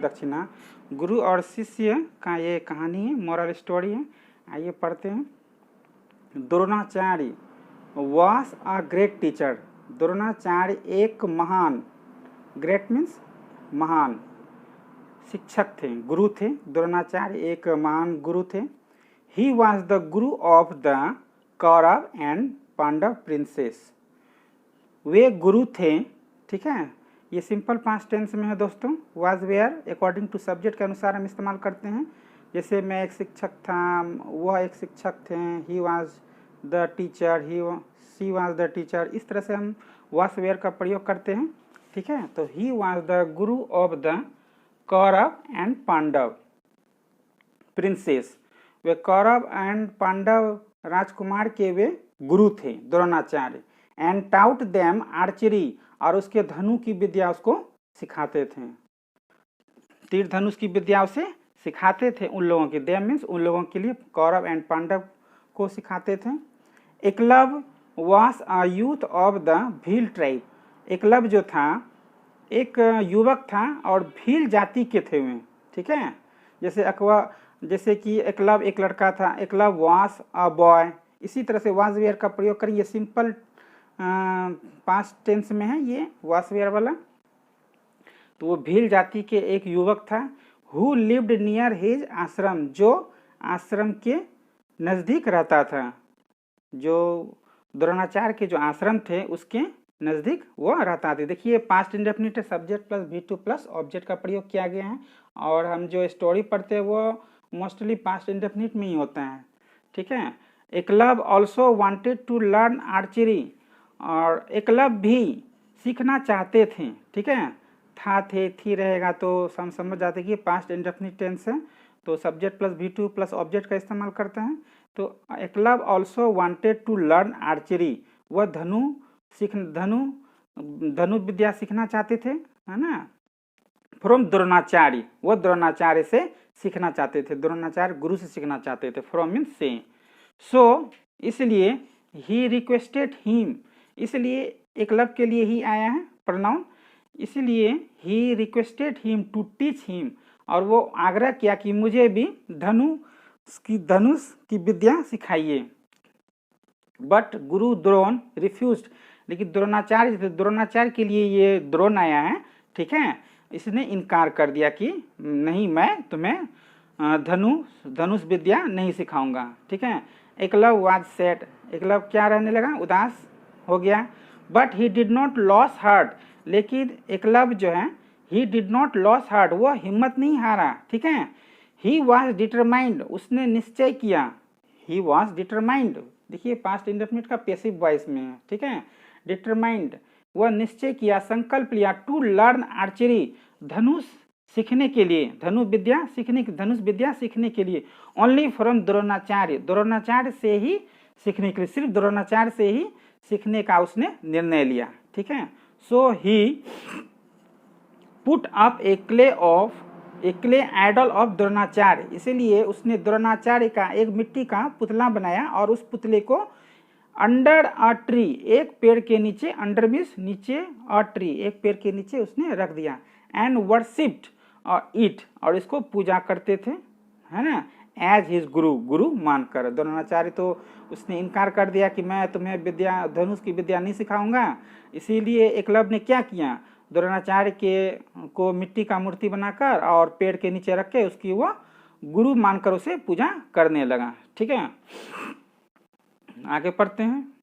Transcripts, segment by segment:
दक्षिणा। गुरु और शिष्य का ये कहानी है, मोरल स्टोरी है। आइए पढ़ते हैं। Dronacharya was a great teacher. Dronacharya एक महान, ग्रेट मीन्स महान, शिक्षक थे, गुरु थे। द्रोणाचार्य एक महान गुरु थे। He was the guru of the Kaurava and Pandava princes. वे गुरु थे, ठीक है। ये सिंपल पास्ट टेंस में है दोस्तों। Was were according to subject के अनुसार हम इस्तेमाल करते हैं। जैसे मैं एक शिक्षक था, वह एक शिक्षक थे, ही was the teacher, she was the teacher, इस तरह से हम वाज वेयर का प्रयोग करते हैं, ठीक है। तो he was the guru of the Kaurava and Pandava princes. वे कौरव एंड पांडव राजकुमार के वे गुरु थे, Dronacharya. And taught them archery, और उसके धनु की विद्या उसको सिखाते थे। तीर धनुष की विद्या उसे सिखाते थे उन लोगों के, देम मीन्स उन लोगों के लिए, कौरव एंड पांडव को सिखाते थे। Eklavya was a youth of the Bhil tribe. Eklavya जो था एक युवक था और भील जाति के थे वे, ठीक है। जैसे कि एकलव्य एक लड़का था, एकलव्य वाज अ बॉय। इसी तरह से वाज वेयर का प्रयोग करेंगे। सिंपल पास्ट टेंस में है ये वाज वेयर वाला। तो वो भील जाति के एक युवक था। हु लिव्ड नियर हिज आश्रम, जो आश्रम के नज़दीक रहता था। जो द्रोणाचार्य के जो आश्रम थे उसके नज़दीक वो रहता था। देखिए past indefinite subject plus V2 plus object का प्रयोग किया गया है। और हम जो स्टोरी पढ़ते हैं वो मोस्टली पास्ट इंडेफिनिट में ही होता है, ठीक है। Eklavya also wanted to learn archery, और एकलव्य भी सीखना चाहते थे, ठीक है। था, थे, थी रहेगा तो हम समझ जाते कि पास्ट इंडेफिनिट टेंस है, तो subject plus V2 plus object का इस्तेमाल करते हैं। तो Eklavya also wanted to learn archery, वह धनु विद्या सीखना चाहते थे, है ना। फ्रॉम द्रोणाचार्य, वह द्रोणाचार्य से सीखना चाहते थे। द्रोणाचार्य गुरु से सीखना चाहते थे। फ्रॉम मीन्स से। सो इसलिए ही रिक्वेस्टेड हिम, इसलिए एकलव्य के लिए ही आया है प्रोनाउन। इसलिए he requested him to teach him, और वो आग्रह किया कि मुझे भी धनुष की विद्या सिखाइए। बट गुरु द्रोण रिफ्यूज्ड, लेकिन द्रोणाचार्य के लिए ये द्रोण आया है, ठीक है। इसने इनकार कर दिया कि नहीं, मैं तुम्हें धनुष विद्या नहीं सिखाऊंगा, ठीक है। एकलव्य वाज सैड, एकलव्य क्या रहने लगा, उदास हो गया। But he did not loss heart, लेकिन एकलव्य जो है he did not loss heart, वो हिम्मत नहीं हारा, ठीक है। ही वॉज डिटरमाइंड, उसने निश्चय किया। ही वॉज डिटरमाइंड, देखिए पास्ट इंडेफिनिट का पैसिव वॉइस में है, ठीक है। डिटरमाइंड, वह निश्चय किया, संकल्प लिया। टू लर्न आर्चरी, धनुष सीखने के लिए, धनुष विद्या सीखने के लिए। ओनली फ्रॉम द्रोणाचार्य, द्रोणाचार्य से ही सीखने के लिए, सिर्फ द्रोणाचार्य से ही सीखने का उसने निर्णय लिया, ठीक है। So he put up a clay idol of Dronacharya, इसीलिए उसने द्रोणाचार्य का एक मिट्टी का पुतला बनाया और उस पुतले को अंडर अ ट्री, एक पेड़ के नीचे, अंडर मीन्स नीचे, अ ट्री एक पेड़ के नीचे उसने रख दिया। एंड वर्शिप्ड इट, और इसको पूजा करते थे, है ना, एज हिज गुरु मानकर। द्रोणाचार्य तो उसने इनकार कर दिया कि मैं तुम्हें धनुष की विद्या नहीं सिखाऊंगा। इसीलिए एकलव्य ने क्या किया, द्रोणाचार्य को मिट्टी का मूर्ति बनाकर और पेड़ के नीचे रख के उसकी वो गुरु मानकर उसे पूजा करने लगा, ठीक है। आगे पढ़ते हैं।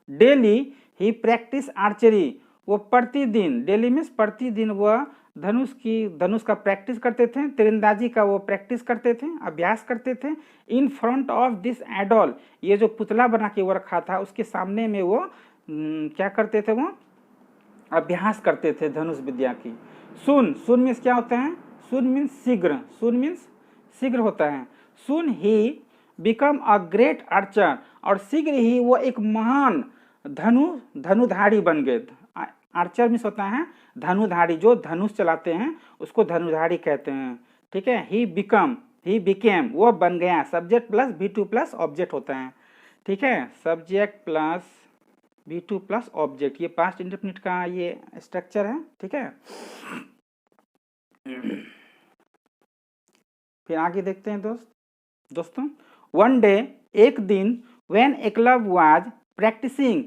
डेली ही प्रैक्टिस आर्चरी, वो प्रतिदिन, डेली मीन्स प्रतिदिन, वह धनुष का प्रैक्टिस करते थे, तीरंदाजी का वो प्रैक्टिस करते थे, अभ्यास करते थे। In front of this idol, ये जो पुतला बना के वो रखा था उसके सामने में वो क्या करते थे, वो अभ्यास करते थे धनुष विद्या की। सुन मीन्स क्या होता है, सुन मीन्स शीघ्र होता है। Soon he become a great archer, और शीघ्र ही वो एक महान धनुधारी बन गए। आर्चर मीन्स होता है धनुधारी, जो धनुष चलाते हैं उसको धनुधारी कहते हैं, ठीक है। ही बिकेम, वो बन गया। Subject plus V2 plus object होता है, ठीक है। Subject plus V2 plus object, ये पास्ट इंडेफिनिट का ये स्ट्रक्चर है, ठीक है। फिर आगे देखते हैं दोस्तों। वन डे, एक दिन, व्हेन एकलव वाज प्रैक्टिसिंग,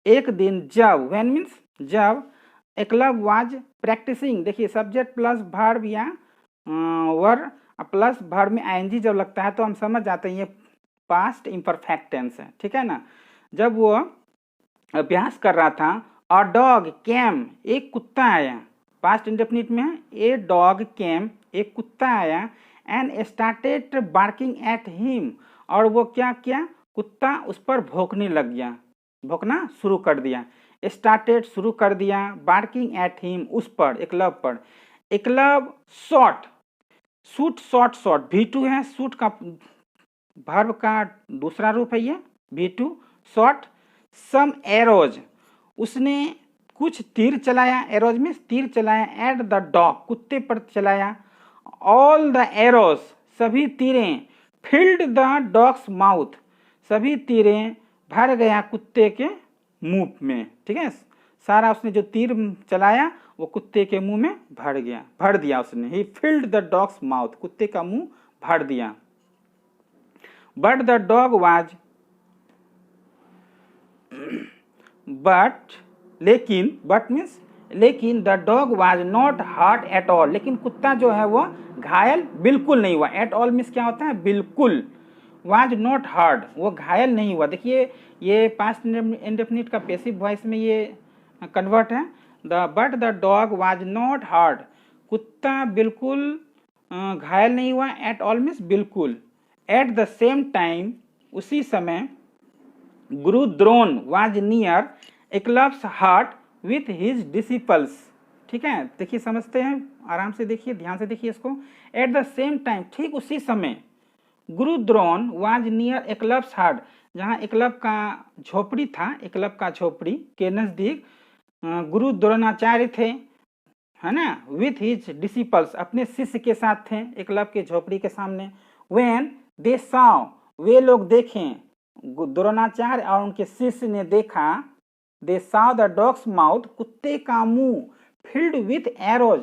एक दिन जब, व्हेन मीन्स जब, एकलव वाज प्रैक्टिसिंग, देखिए सब्जेक्ट प्लस वर्ब या वर प्लस वर्ब में आईएनजी जब लगता है तो हम समझ जाते हैं ये पास्ट इम्परफेक्ट टेंस है, ठीक है ना। जब वो अभ्यास कर रहा था, अ डॉग केम, एक कुत्ता आया, पास्ट इंडेफिनिट में है, ए डॉग केम, एक कुत्ता आया, and started barking at him, और वो क्या किया, कुत्ता उस पर भौंकने लग गया, भौंकना शुरू कर दिया, स्टार्टेड शुरू कर दिया, बार्किंग एट हिम उस पर, एकलव पर। Eklav shot, shoot shot shot, V2 है, शूट का वर्ब का दूसरा रूप है ये V2 शॉट, सम एरोज, उसने कुछ तीर चलाया, एरोज में तीर चलाया, एट द डॉग, कुत्ते पर चलाया, ऑल द एरोज, सभी तीरें, फिल्ड द डॉग्स माउथ, सभी तीरें भर गया कुत्ते के मुंह में, ठीक है, सारा उसने जो तीर चलाया वो कुत्ते के मुंह में भर दिया उसने, he filled the dog's mouth, कुत्ते का मुंह भर दिया। But the dog was, but लेकिन, बट मीन्स लेकिन, the dog was not hurt at all, लेकिन कुत्ता जो है वो घायल बिल्कुल नहीं हुआ, एट ऑल मीन्स क्या होता है, बिल्कुल, वाज नॉट हर्ट, वो घायल नहीं हुआ। देखिए ये पास्ट इंडेफिनिट का पैसिव वॉइस में ये कन्वर्ट है, but the dog was not hurt, कुत्ता बिल्कुल घायल नहीं हुआ, एट ऑल मीन्स बिल्कुल। एट द सेम टाइम, उसी समय, guru Drona was near Eklavya's hut with his disciples, ठीक है, देखिए समझते हैं, आराम से देखिए, ध्यान से देखिए इसको। एट द सेम टाइम, ठीक उसी समय, guru Drona was near Eklavya's hurt, जहाँ एकलव का झोपड़ी था, एकलव का झोपड़ी के नजदीक गुरु द्रोणाचार्य थे, है ना, विथ हिज डिसिपल्स, अपने शिष्य के साथ थे, एकलव के झोपड़ी के सामने। व्हेन दे सॉ, वे लोग देखें, द्रोणाचार्य और उनके शिष्य ने देखा, they saw the dog's mouth, कुत्ते का मुंह, फिल्ड विथ एरोज,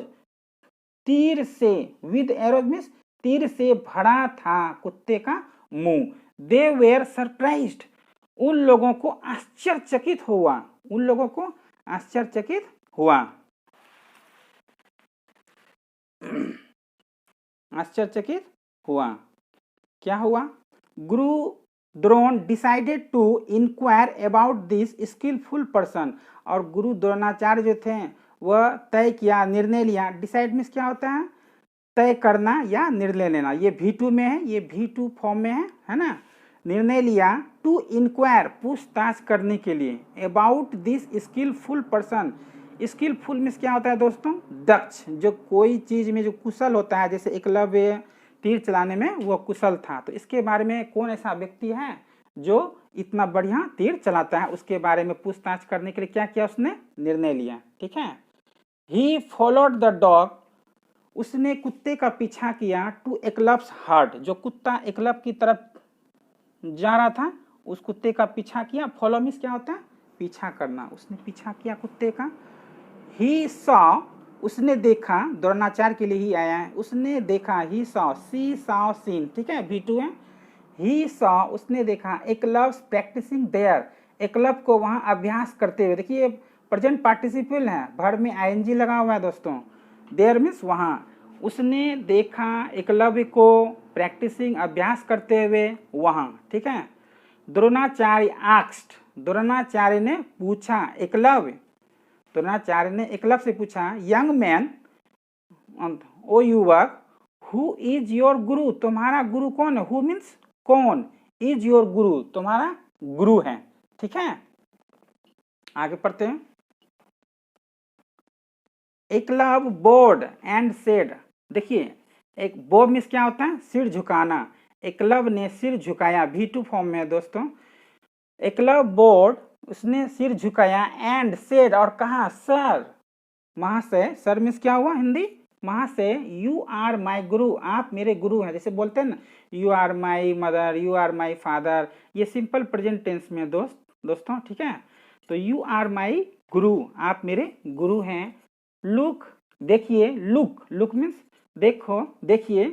तीर से, विद एरोज मीन्स तीर से भरा था कुत्ते का मुंह। दे वेर सरप्राइज्ड, उन लोगों को आश्चर्यचकित हुआ, उन लोगों को आश्चर्यचकित हुआ, आश्चर्यचकित हुआ, क्या हुआ, Guru Drona decided to inquire about this skilful person, और गुरु द्रोणाचार्य जो थे वह तय किया, निर्णय लिया, डिसाइड मीन्स क्या होता है, तय करना या निर्णय लेना, ये V2 में है, ये V2 फॉर्म में है ना, निर्णय लिया, टू इंक्वायर, पूछताछ करने के लिए, about this skilful person, skilful means क्या होता है दोस्तों, दक्ष, जो कोई चीज में जो कुशल होता है, जैसे एकलव्य तीर चलाने में वो कुशल था, तो इसके बारे में कौन ऐसा व्यक्ति है जो इतना बढ़िया तीर चलाता है, उसके बारे में पूछताछ करने के लिए क्या किया, उसने निर्णय लिया, ठीक है। ही फॉलोड द डॉग, उसने कुत्ते का पीछा किया, टू एकलव्स हर्ट, जो कुत्ता एकलव की तरफ जा रहा था उस कुत्ते का पीछा किया, फॉलो मीन्स क्या होता है, पीछा करना, उसने पीछा किया कुत्ते का। ही सॉ, उसने देखा, द्रोणाचार्य के लिए ही आया है, उसने देखा, he saw, see saw seen, ठीक है, V2 है, ही सॉ, उसने देखा, एकलव्स प्रैक्टिसिंग देयर, एकलव को वहां अभ्यास करते हुए, देखिए प्रेजेंट पार्टिसिपल है, वर्ब में आईएनजी लगा हुआ है दोस्तों, देयर मीन्स वहां, उसने देखा एकलव्य को प्रैक्टिसिंग अभ्यास करते हुए वहां, ठीक है। द्रोणाचार्य आस्क्ड, द्रोणाचार्य ने पूछा, एकलव्य, द्रोणाचार्य ने एकलव से पूछा, यंग मैन, ओ युवक, हु इज योर गुरु, तुम्हारा गुरु कौन है, हु मीन्स कौन, इज योर गुरु, तुम्हारा गुरु है, ठीक है। आगे पढ़ते हैं। एकलव बोर्ड एंड सेड, देखिए एक बोब मीन्स क्या होता है, सिर झुकाना, एकलव ने सिर झुकाया, V2 फॉर्म में है दोस्तों। एकलव बोर्ड, उसने सिर झुकाया, एंड सेड, और कहा, सर, महाशय, सर मीन्स क्या हुआ हिंदी, महाशय, यू आर माई गुरु, आप मेरे गुरु हैं, जैसे बोलते हैं ना, you are my mother, you are my father, ये सिंपल प्रेजेंट टेंस में दोस्तों, ठीक है। तो यू आर माई गुरु, आप मेरे गुरु हैं। लुक देखिए, लुक मीन्स देखो, देखिए,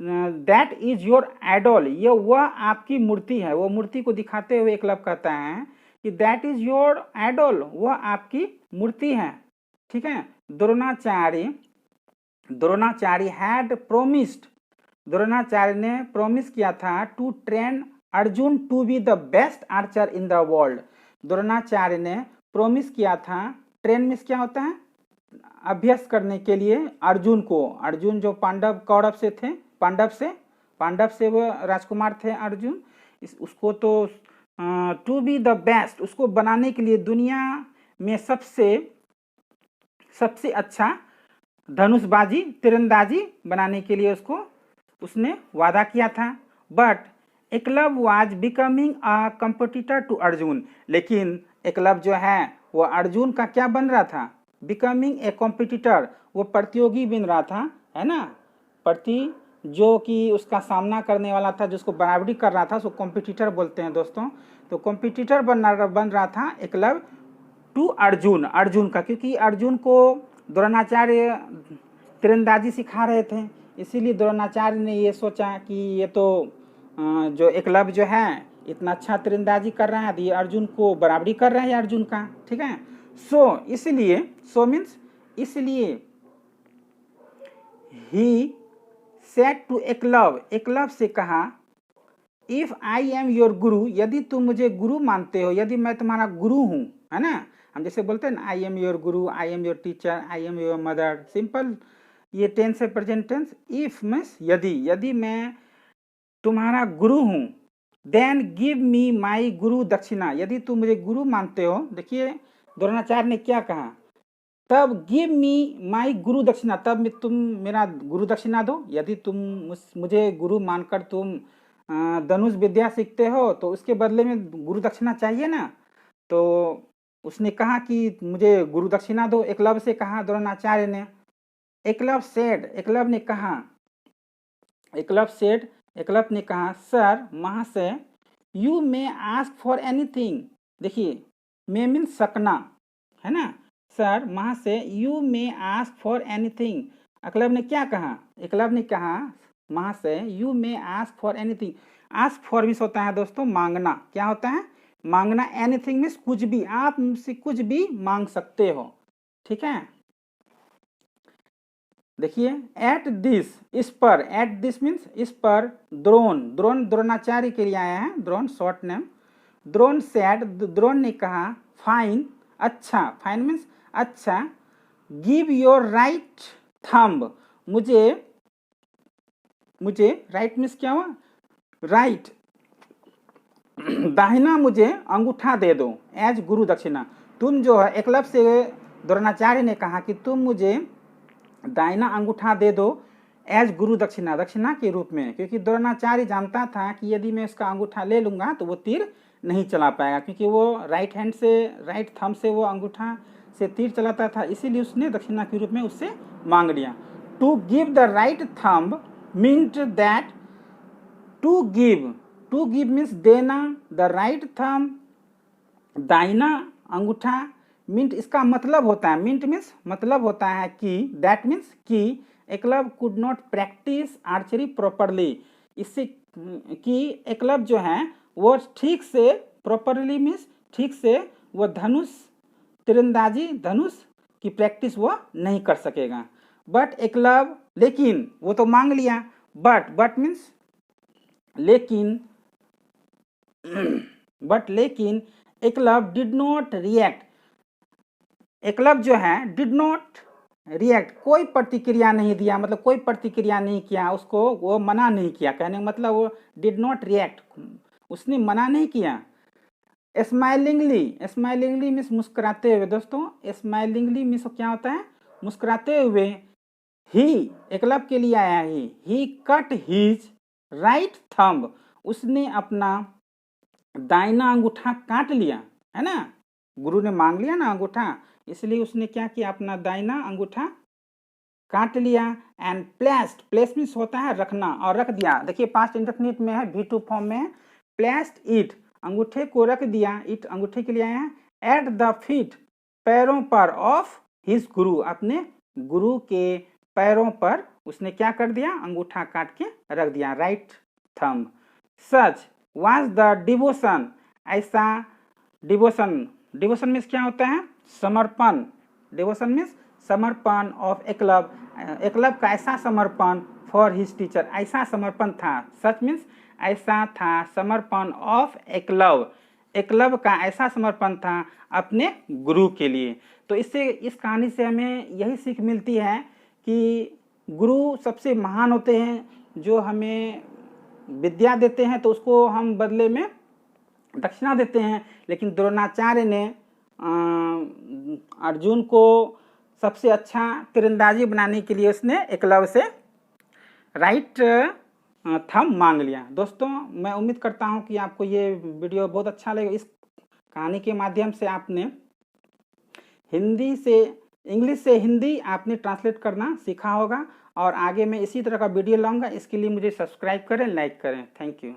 दैट इज योर आइडल, ये वह आपकी मूर्ति है। वो मूर्ति को दिखाते हुए एकलव्य कहता है कि दैट इज योर आइडल, वह आपकी मूर्ति है। ठीक है। द्रोणाचार्य हैड प्रोमिस्ड, द्रोणाचार्य ने प्रोमिस किया था to train Arjun to be the best archer in the world. Dronacharya ने प्रोमिस किया था, ट्रेन मिस क्या होता है, अभ्यास करने के लिए अर्जुन को। अर्जुन जो कौरव से थे, पांडव से वो राजकुमार थे अर्जुन, उसको तो टू बी द बेस्ट, उसको बनाने के लिए दुनिया में सबसे अच्छा धनुषबाजी, तीरंदाजी बनाने के लिए उसने वादा किया था। But Eklavya was becoming a competitor to Arjun, लेकिन एकलव्य जो है वो अर्जुन का क्या बन रहा था, बिकमिंग ए कॉम्पिटिटर, वो प्रतियोगी बन रहा था, है ना। जो कि उसका सामना करने वाला था, जिसको बराबरी कर रहा था, उसको कॉम्पिटिटर बोलते हैं दोस्तों। तो कॉम्पिटिटर बन रहा था एकलव्य टू अर्जुन का, क्योंकि अर्जुन को द्रोणाचार्य तीरंदाजी सिखा रहे थे, इसीलिए द्रोणाचार्य ने ये सोचा कि ये तो जो एकलव्य जो है इतना अच्छा तीरंदाजी कर रहा है, तो ये अर्जुन को बराबरी कर रहा है अर्जुन का। ठीक है। इसलिए ही सेड टू एकलव्य से कहा, इफ आई एम योर गुरु, यदि तुम मुझे गुरु मानते हो, यदि मैं तुम्हारा गुरु हूँ, है ना। हम जैसे बोलते हैं ना, I am your Guru, I am your teacher, I am your mother, simple ये टेंस है, प्रेजेंट टेंस। इफ मीन्स यदि मैं तुम्हारा गुरु हूँ, देन गिव मी माई गुरु दक्षिणा, यदि तुम मुझे गुरु मानते हो, देखिए द्रोणाचार्य ने क्या कहा, तब गिव मी माई गुरु दक्षिणा, तब तुम मेरा गुरु दक्षिणा दो। यदि तुम मुझे गुरु मानकर तुम धनुष विद्या सीखते हो, तो उसके बदले में गुरु दक्षिणा चाहिए ना। तो उसने कहा कि मुझे गुरु दक्षिणा दो, एकलव्य से कहा द्रोणाचार्य ने। एकलव्य ने कहा, सर महाशय, you may ask for anything, देखिए मे मीन सकना, है ना। सर महाशय, you may ask for anything. Eklavya ने क्या कहा, एकलव्य ने कहा, महाशय, you may ask for anything. Ask for means होता है दोस्तों मांगना, क्या होता है, मांगना। एनीथिंग मीन्स कुछ भी, आप मुझसे कुछ भी मांग सकते हो। ठीक है। देखिए, एट दिस मीन्स इस पर, द्रोणाचार्य के लिए आया है, द्रोण शॉर्ट नेम। द्रोण ने कहा, फाइन, अच्छा, फाइन मीन्स अच्छा, गिव योर राइट थंब, मुझे राइट मीन्स क्या हुआ, राइट, दाहिना मुझे अंगूठा दे दो, एज गुरु दक्षिणा। तुम जो है, एकलव्य से द्रोणाचार्य ने कहा कि तुम मुझे दाहिना अंगूठा दे दो एज गुरु दक्षिणा के रूप में, क्योंकि द्रोणाचार्य जानता था कि यदि मैं उसका अंगूठा ले लूंगा तो वो तीर नहीं चला पाएगा, क्योंकि वो राइट हैंड से, राइट थंब से वो अंगूठा से तीर चलाता था, इसीलिए उसने दक्षिणा के रूप में उससे मांग लिया। To give the right thumb meant that, to give means देना, द राइट थंब दाहिना अंगूठा, मिंट इसका मतलब होता है, मिंट मीन्स मतलब होता है कि, दैट मीन्स कि Eklavya could not practice archery properly, इससे कि एकलव्य जो है वो ठीक से, प्रॉपरली मीन्स ठीक से, वो तीरंदाजी धनुष की प्रैक्टिस वो नहीं कर सकेगा। बट एकलव्य, लेकिन वो तो मांग लिया, बट मीन्स लेकिन Eklavya did not react, Eklavya जो है डिड नॉट रिएक्ट, कोई प्रतिक्रिया नहीं दिया, मतलब कोई प्रतिक्रिया नहीं किया, उसको वो मना नहीं किया, कहने का मतलब वो डिड नॉट रिएक्ट, उसने मना नहीं किया। स्माइलिंगली मीन्स मुस्कुराते हुए, दोस्तों स्माइलिंगली मीन्स क्या होता है, मुस्कुराते हुए। ही एकलव्य के लिए आया है, ही कट हिज राइट थंब, उसने अपना दाहिना अंगूठा काट लिया, है ना, गुरु ने मांग लिया ना अंगूठा, इसलिए उसने क्या किया, अपना दाहिना अंगूठा काट लिया। एंड प्लेस मीन्स होता है रखना, और रख दिया, देखिए पास्ट इंडेफिनिट में है, V2 फॉर्म में है। प्लेस्ड इट, अंगूठे को रख दिया, इट अंगूठे के लिए आया है। एट द फीट, पैरों पर, ऑफ हिज गुरु, अपने गुरु के पैरों पर उसने क्या कर दिया, अंगूठा काट के रख दिया, right thumb. Such was the devotion, ऐसा डिवोशन, डिवोशन मीन्स क्या होता है, समर्पण, डिवोशन मीन्स समर्पण ऑफ एकलव, एकलव का ऐसा समर्पण फॉर हिज टीचर, ऐसा समर्पण था, सच मीन्स ऐसा था समर्पण ऑफ एकलव, एकलव का ऐसा समर्पण था अपने गुरु के लिए। तो इससे, इस कहानी से हमें यही सीख मिलती है कि गुरु सबसे महान होते हैं, जो हमें विद्या देते हैं तो उसको हम बदले में दक्षिणा देते हैं, लेकिन द्रोणाचार्य ने अर्जुन को सबसे अच्छा तीरंदाजी बनाने के लिए उसने एकलव्य से राइट थंब मांग लिया। दोस्तों मैं उम्मीद करता हूं कि आपको ये वीडियो बहुत अच्छा लगेगा। इस कहानी के माध्यम से आपने हिंदी से इंग्लिश से हिंदी आपने ट्रांसलेट करना सीखा होगा, और आगे मैं इसी तरह का वीडियो लाऊंगा। इसके लिए मुझे सब्सक्राइब करें, लाइक करें। Thank you.